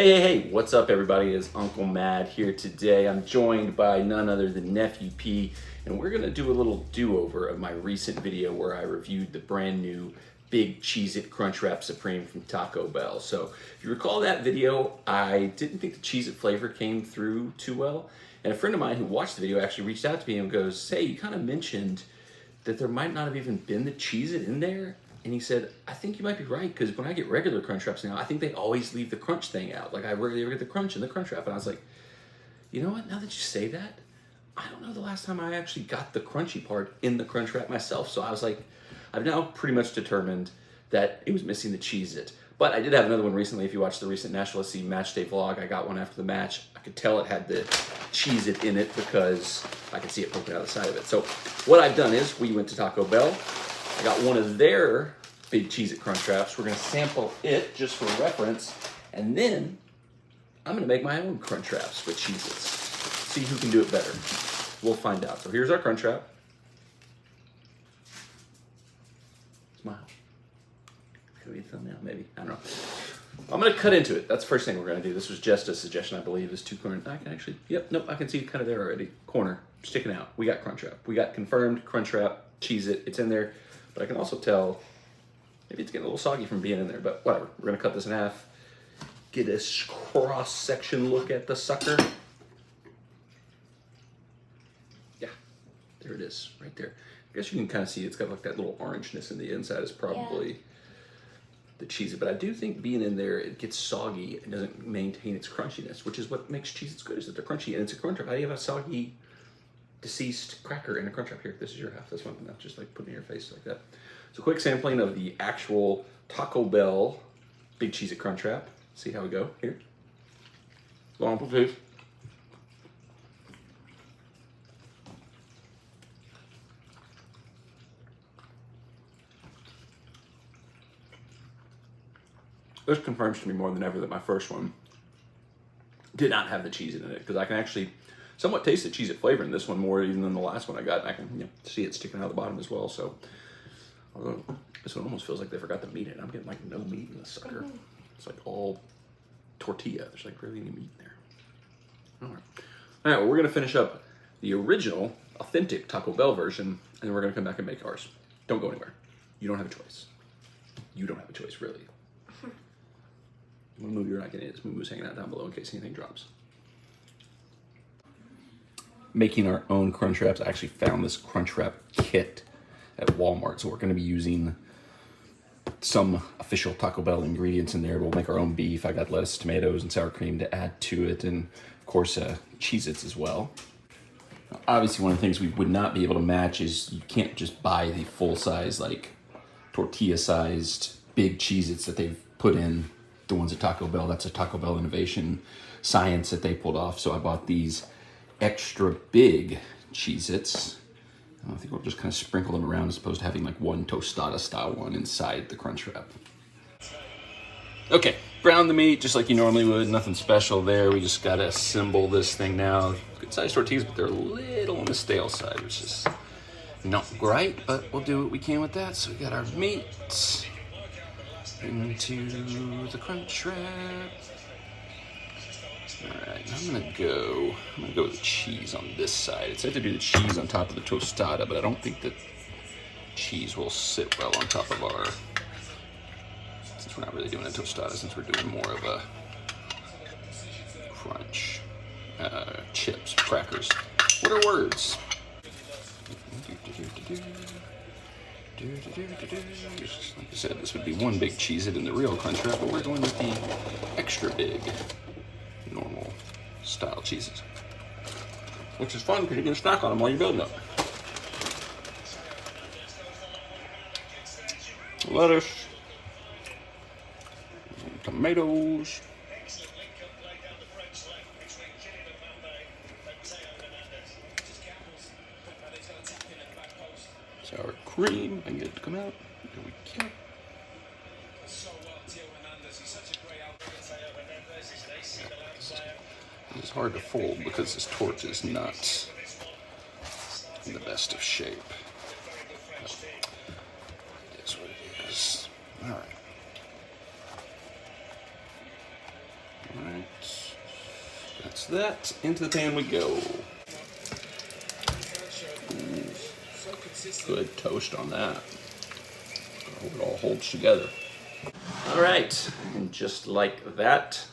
Hey, what's up everybody? It's Uncle Mad here today. I'm joined by none other than Nephew P, and we're gonna do a little do-over of my recent video where I reviewed the brand new Big Cheez-It Crunchwrap Supreme from Taco Bell. So if you recall that video, I didn't think the Cheez-It flavor came through too well, and a friend of mine who watched the video actually reached out to me and goes, hey, you kind of mentioned that there might not have even been the Cheez-It in there. And he said, I think you might be right, because when I get regular Crunchwraps now, I think they always leave the crunch thing out. Like I rarely ever get the crunch in the Crunchwrap. And I was like, you know what, now that you say that, I don't know the last time I actually got the crunchy part in the Crunchwrap myself. So I was like, I've now pretty much determined that it was missing the Cheez-It. But I did have another one recently. If you watched the recent National SC match day vlog, I got one after the match. I could tell it had the Cheez-It in it because I could see it poking out the side of it. So what I've done is we went to Taco Bell. I got one of their Big Cheez-It Crunchwraps. We're gonna sample it just for reference, and then I'm gonna make my own Crunchwraps with Cheez-Its. See who can do it better. We'll find out. So here's our Crunchwrap. Smile. Could be a thumbnail, maybe. I don't know. I'm gonna cut into it. That's the first thing we're gonna do. This was just a suggestion, I believe. Is 2 corners. I can actually, yep, nope, I can see it kind of there already. Corner, sticking out. We got Crunchwrap. We got confirmed Crunchwrap, Cheez-It. It's in there. But I can also tell, maybe it's getting a little soggy from being in there, but whatever. We're gonna cut this in half, get a cross-section look at the sucker. Yeah, there it is, right there. I guess you can kind of see it's got like that little orangeness in the inside is probably the Cheez-It, but I do think being in there, it gets soggy and doesn't maintain its crunchiness, which is what makes Cheez-Its good, is that they're crunchy, and it's a Crunchwrap. How do you have a soggy, deceased cracker in a Crunchwrap? Here, this is your half. This one, not just like putting in your face like that. So quick sampling of the actual Taco Bell Big Cheez-It Crunchwrap. See how we go here. Long please. This confirms to me more than ever that my first one did not have the Cheez-It in it, because I can actually somewhat taste the Cheez-It flavor in this one more even than the last one I got. And I can see it sticking out of the bottom as well. So, although this one almost feels like they forgot the meat in it. I'm getting like no meat in the sucker. It's like all tortilla. There's like barely any meat in there. All right, well, we're gonna finish up the original, authentic Taco Bell version, and then we're gonna come back and make ours. Don't go anywhere. You don't have a choice. You don't have a choice, really. One movie you're not getting is Moo-Moo's hanging out down below in case anything drops. Making our own Crunchwraps. I actually found this Crunchwrap kit at Walmart, so we're going to be using some official Taco Bell ingredients in there. We'll make our own beef. I got lettuce, tomatoes, and sour cream to add to it, and of course Cheez-Its as well. Now, obviously, one of the things we would not be able to match is you can't just buy the full-size, like tortilla-sized big Cheez-Its that they've put in the ones at Taco Bell. That's a Taco Bell innovation science that they pulled off. So I bought these extra big Cheez-Its. I think we'll just kind of sprinkle them around as opposed to having like one tostada style one inside the Crunchwrap. Okay, brown the meat just like you normally would. Nothing special there. We just gotta assemble this thing now. Good sized tortillas, but they're a little on the stale side, which is not great, but we'll do what we can with that. So we got our meat into the Crunchwrap. Alright, I'm gonna go with the cheese on this side. It's said to do the cheese on top of the tostada, but I don't think that cheese will sit well on top of our, since we're not really doing a tostada, since we're doing more of a crunch. Chips, crackers. What are words? Like I said, this would be one big Cheez-It in the real Crunchwrap, but we're going with the extra big normal style cheeses, which is fun because you can snack on them while you're building up. Lettuce, tomatoes, sour cream. I can get it to come out. There we go. It's hard to fold because this torch is not in the best of shape. It is what it is. All right. So that, into the pan we go. Ooh, good toast on that. I hope it all holds together. All right, and just like that,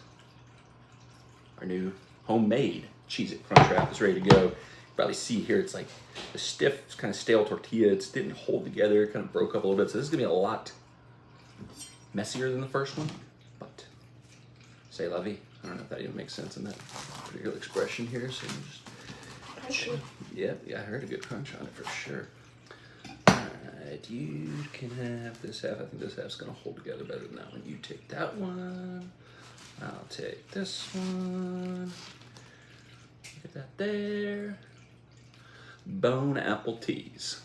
our new homemade Cheez-It Crunchwrap is ready to go. You probably see here, it's like a stiff, kind of stale tortilla. It didn't hold together, it kind of broke up a little bit. So this is gonna be a lot messier than the first one, but say la vie. I don't know if that even makes sense in that particular expression here. So just, yeah, I heard a good crunch on it for sure. Alright, you can have this half. I think this half's gonna hold together better than that one. You take that one. I'll take this one. Get that there. Bone apple teas.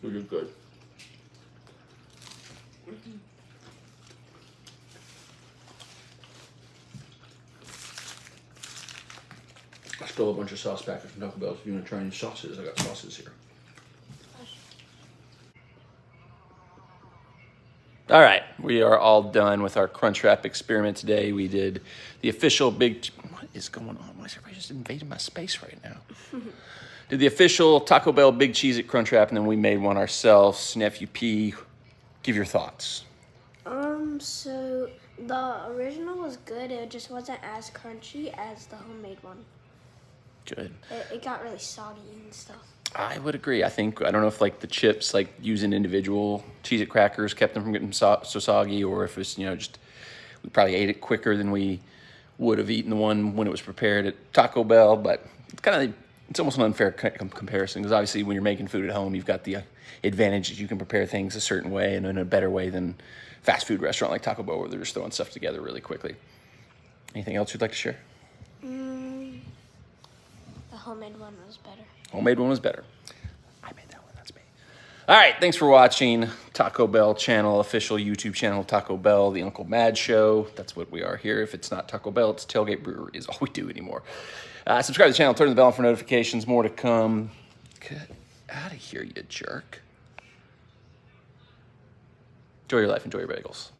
Really good. I stole a bunch of sauce packets from Taco Bell. If you want to try any sauces, I got sauces here. All right, we are all done with our Crunchwrap experiment today. We did the official big, what is going on? Why is everybody just invading my space right now? Did the official Taco Bell Big Cheez-It Crunchwrap, and then we made one ourselves. Nephew P, give your thoughts. So the original was good. It just wasn't as crunchy as the homemade one. Good. It got really soggy and stuff. I would agree. I don't know if like the chips, like using individual Cheez-It crackers kept them from getting so soggy, or if it's, just, we probably ate it quicker than we would have eaten the one when it was prepared at Taco Bell, but it's almost an unfair comparison, because obviously when you're making food at home, you've got the advantage that you can prepare things a certain way and in a better way than fast food restaurant like Taco Bell, where they're just throwing stuff together really quickly. Anything else you'd like to share? The homemade one was better. Homemade one was better. I made that one, that's me. All right, thanks for watching Taco Bell channel, official YouTube channel, Taco Bell, the Uncle Mad Show. That's what we are here. If it's not Taco Bell, it's Tailgate Brewery is all we do anymore. Subscribe to the channel, turn the bell on for notifications, more to come. Get out of here, you jerk. Enjoy your life, enjoy your bagels.